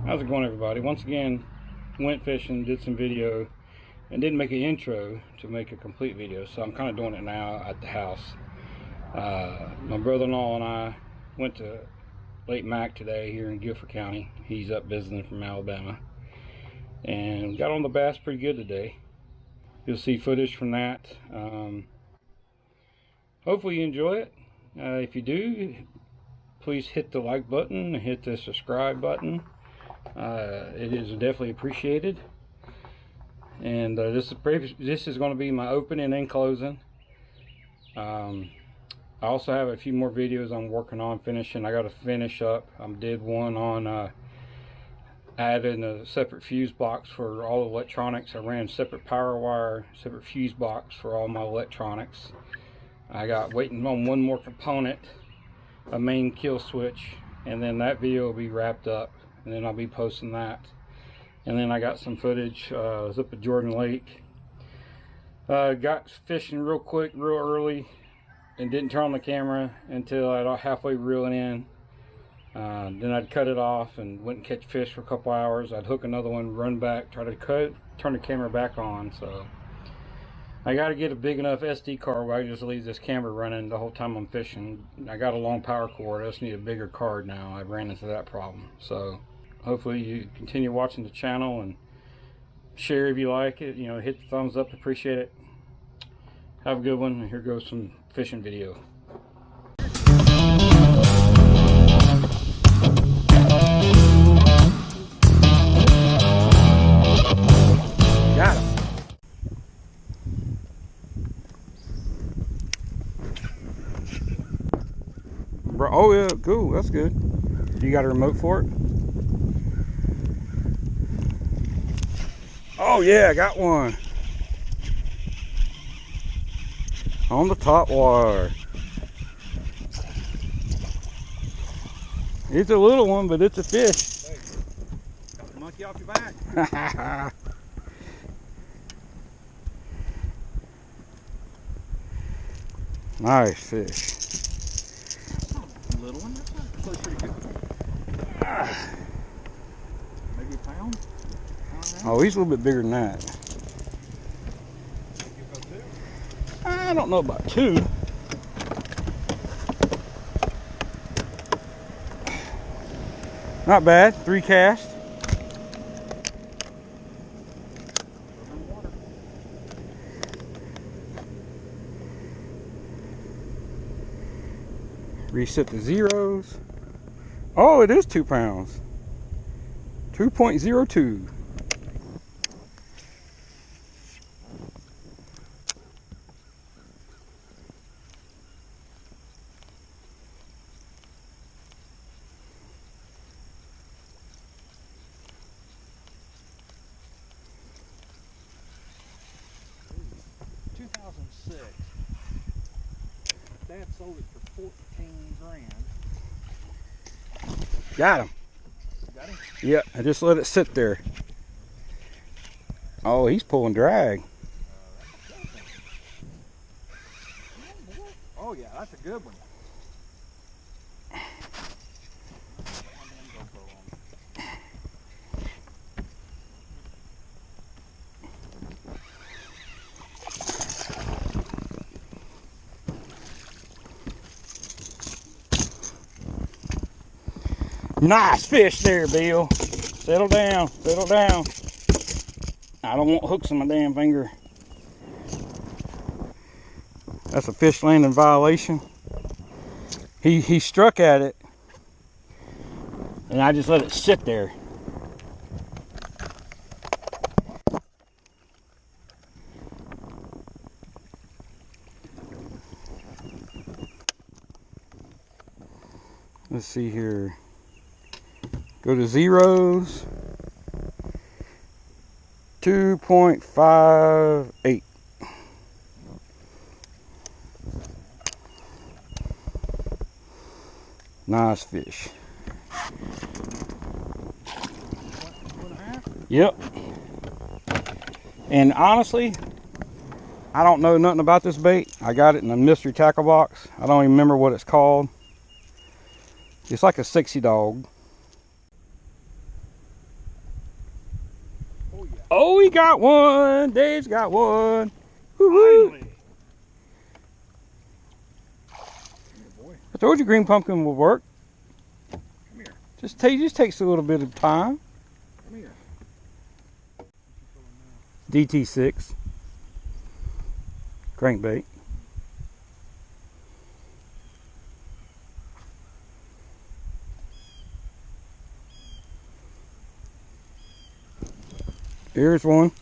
How's it going, everybody? Once again, went fishing, did some video, and didn't make an intro to make a complete video, so I'm kind of doing it now at the house. My brother-in-law and I went to Lake Mac today here in Guilford County. He's up visiting from Alabama, and got on the bass pretty good today. You'll see footage from that. Hopefully you enjoy it. If you do, please hit the like button and hit the subscribe button. It is definitely appreciated. And this is going to be my opening and closing. I also have a few more videos I'm working on finishing. I got to finish up. I did one on adding a separate fuse box for all the electronics. I ran separate power wire, separate fuse box for all my electronics. I got waiting on one more component, a main kill switch, and then that video will be wrapped up, and then I'll be posting that. And then I got some footage. I was up at Jordan Lake, got fishing real quick, real early, and didn't turn on the camera until I got halfway reeling in. Then I'd cut it off and went and catch fish for a couple hours. I'd hook another one, run back, try to turn the camera back on. So I got to get a big enough SD card where I can just leave this camera running the whole time I'm fishing. I got a long power cord. I just need a bigger card now. I ran into that problem. So hopefully you continue watching the channel and share if you like it. You know, hit the thumbs up. Appreciate it. Have a good one. And here goes some fishing video. Got him. Bro, oh yeah, cool, that's good. You got a remote for it? Oh yeah, I got one. On the top wire. It's a little one, but it's a fish. Hey, got the monkey off your back. Nice fish. Little one, that's pretty good. Maybe a pound? Oh, he's a little bit bigger than that. I don't know about 2. Not bad. 3 casts. Reset the zeros. Oh, it is 2 pounds. 2.02. Dad sold it for 14 grand. Got him. Got him? Yeah, I just let it sit there. Oh, he's pulling drag. Oh yeah, that's a good one. Nice fish there, Bill. Settle down, settle down. I don't want hooks in my damn finger. That's a fish landing violation. He struck at it, and I just let it sit there. Let's see here. Go to zeros. 2.58. Nice fish. 2.5? Yep. And honestly, I don't know nothing about this bait. I got it in a mystery tackle box. I don't even remember what it's called. It's like a sexy dog. Oh, he got one. Dave's got one. Woo-hoo. Finally. Good boy. I told you green pumpkin would work. Come here. Just takes a little bit of time. Come here. DT6 crankbait. Here's one.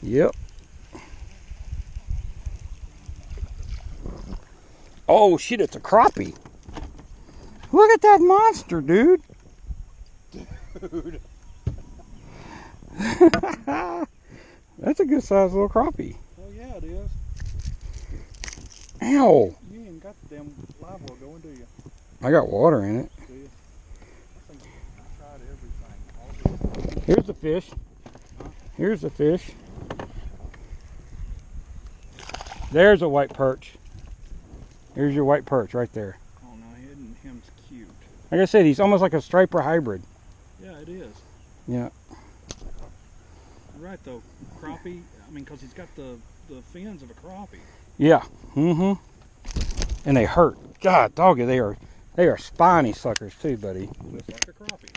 Yep. Oh shit, it's a crappie. Look at that monster, dude. Dude. That's a good sized little crappie. Well, yeah, it is. Ow. You ain't got the damn live well going, do you? I got water in it. Do you? I think I tried everything. Here's the fish. Huh? Here's the fish. There's a white perch. Here's your white perch right there. Oh no, him's cute. Like I said, he's almost like a striper hybrid. Yeah, it is. Yeah. You're right though, crappie. I mean, because he's got the fins of a crappie. Yeah. Mm-hmm. And they hurt. God, doggy, they are spiny suckers too, buddy. Looks like a crappie.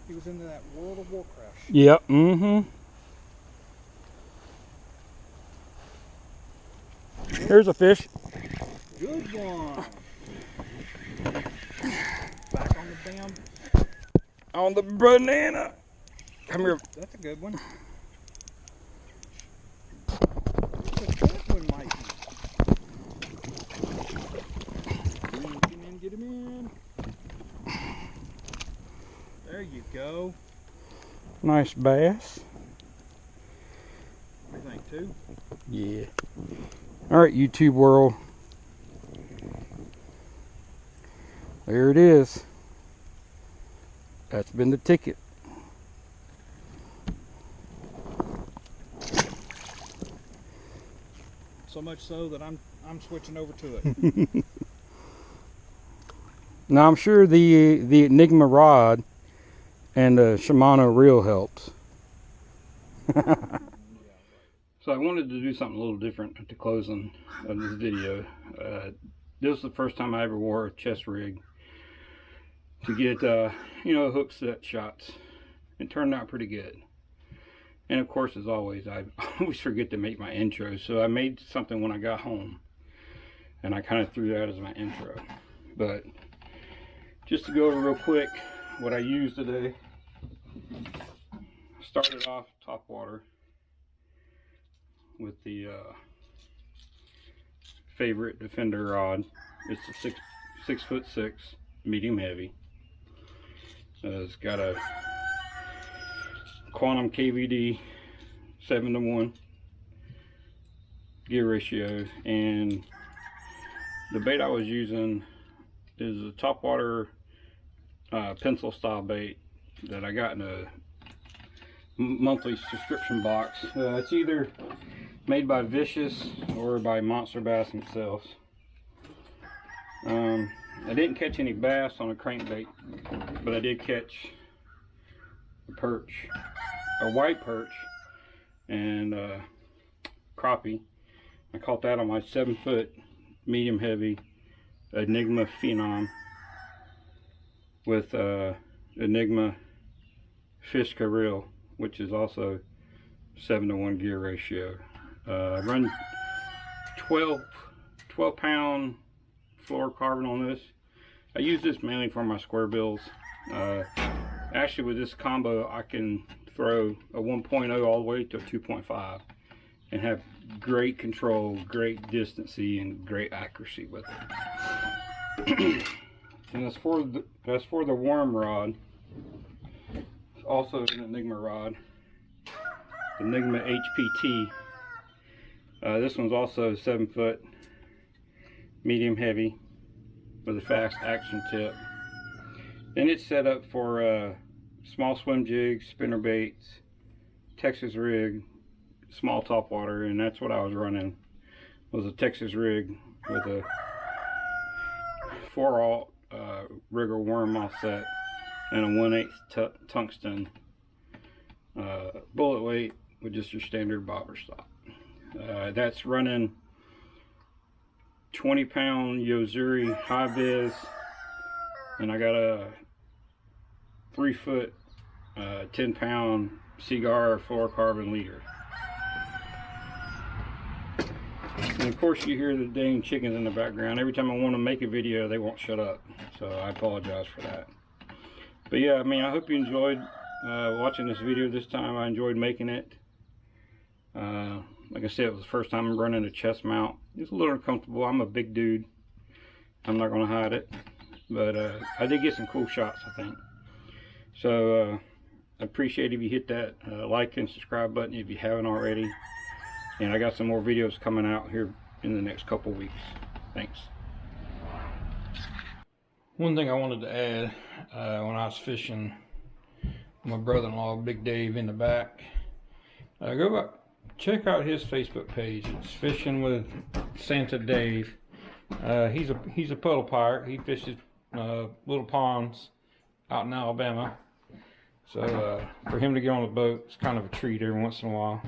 He was into that World of Warcraft shit. Yep. Mm-hmm. Here's a fish. Good one. Back on the damn. On the banana. Come here. That's a good one. That's a good one, Mikey. Get him in, get him in. There you go. Nice bass. What do you think, too? Yeah. All right, YouTube world. There it is. That's been the ticket. So much so that I'm switching over to it. Now I'm sure the Enigma rod and the Shimano reel helps. So I wanted to do something a little different at the closing of this video. This is the first time I ever wore a chest rig to get you know, hook set shots. It turned out pretty good. And of course, as always, I always forget to make my intro, so I made something when I got home, and I kind of threw that as my intro. But just to go over real quick what I used today. Started off top water with the favorite Defender rod. It's a 6'6" medium heavy. It's got a Quantum KVD 7:1 gear ratio, and the bait I was using is a topwater pencil style bait that I got in a monthly subscription box. It's either made by Vicious or by Monster Bass themselves. I didn't catch any bass on a crankbait, but I did catch a perch, a white perch, and crappie. I caught that on my 7-foot medium heavy Enigma Phenom with Enigma Pesca reel, which is also 7:1 gear ratio. I run 12 pound fluorocarbon on this. I use this mainly for my square bills. Actually, with this combo, I can throw a 1.0 all the way to a 2.5 and have great control, great distancy, and great accuracy with it. And as for the worm rod, it's also an Enigma rod, Enigma HPT. This one's also 7-foot medium heavy with a fast action tip, and it's set up for small swim jigs, spinner baits, Texas rig, small topwater, and that's what I was running, was a Texas rig with a 4/0 rigger worm offset and a 1/8 tungsten bullet weight with just your standard bobber stop. That's running 20-pound Yozuri high vis, and I got a 3-foot 10-pound Seagar fluorocarbon leader. And of course you hear the dang chickens in the background. Every time I want to make a video, they won't shut up, so I apologize for that. But yeah, I mean, I hope you enjoyed watching this video this time. I enjoyed making it. Like I said, it was the first time I'm running a chest mount. It's a little uncomfortable. I'm a big dude. I'm not going to hide it. But I did get some cool shots, I think. So I appreciate if you hit that like and subscribe button if you haven't already. And I got some more videos coming out here in the next couple weeks. Thanks. One thing I wanted to add, when I was fishing, my brother-in-law, Big Dave, in the back, go back, check out his Facebook page. It's Fishing with Santa Dave. He's a puddle pirate. He fishes little ponds out in Alabama. So for him to get on the boat, it's kind of a treat every once in a while.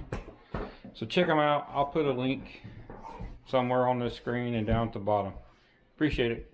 So check him out. I'll put a link somewhere on the screen and down at the bottom. Appreciate it.